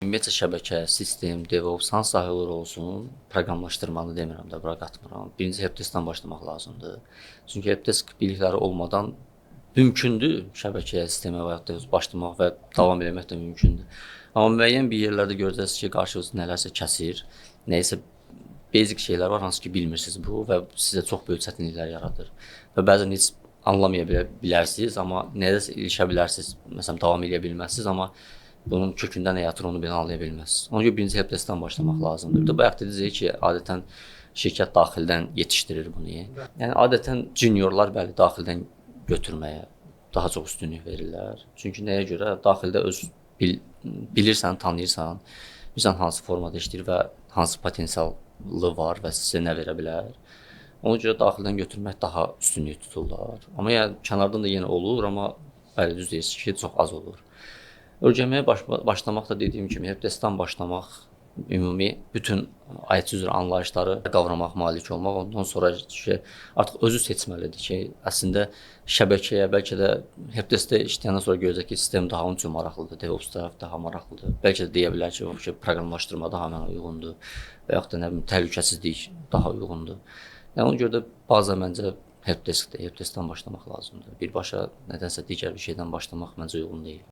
Ümumiyyətlə şəbəkə, sistem, DevOps hansı sahələr olsun, proqramlaşdırmanı demirəm də, bura qatmıram. Birinci helpdeskdən başlamaq lazımdır. Çünki helpdesk bilikləri olmadan mümkündür şəbəkəyə, sistemə və ya da başlamaq və davam etmək də mümkündür. Amma müəyyən bir yerlərdə görəcəksiniz ki, qarşınızda nələrsə kəsir, nəyisə basic şeylər var, hansı ki bilmirsiniz bu və sizə çox böyük çətinliklər yaradır. Və bəzən heç anlamaya bilərsiniz, amma nədəsə ilişə bilərsiniz, məsələn davam edə bilməzsiniz, amma bunun kökündə nə yatır onu belə anlaya bilməzsiniz. Ona görə birinci helpdeskdən başlamaq lazımdır. Bir də bayaq dediniz ki, adətən şirkət daxildən yetişdirir bunu. Yəni adətən juniorlar bəli daxildən götürməyə daha çox üstünlük verirlər. Çünki nəyə görə? Daxildə öz bilirsən, tanıyırsan, bilirsən hansı formada işləyir və hansı potensialı var və sizə nə verə bilər. Ona görə daxildən götürmək daha üstünlük tuturlar. Amma yəni kənardan da yenə olur, amma bəli düz deyirsiniz ki, çox az olur. Öyrənməyə başlamaq da dediyim kimi helpdeskdən başlamaq, ümumi bütün IT üzrə anlayışları qavramaq, malik olmaq, ondan sonra ki, artıq özü seçməlidir ki, əslində şəbəkəyə, bəlkə də helpdeskdə işləyəndən sonra görəcək ki, sistem daha onun üçün maraqlıdır, DevOps tərəf daha maraqlıdır. Bəlkə də deyə bilər ki, proqramlaşdırma daha mənə uyğundur və yaxud da nə bilim təhlükəsizlik daha uyğundur. Yəni ona görə də baza məncə helpdeskdən başlamaq lazımdır. Birbaşa nədənsə digər bir şeydən başlamaq məncə uyğun deyil.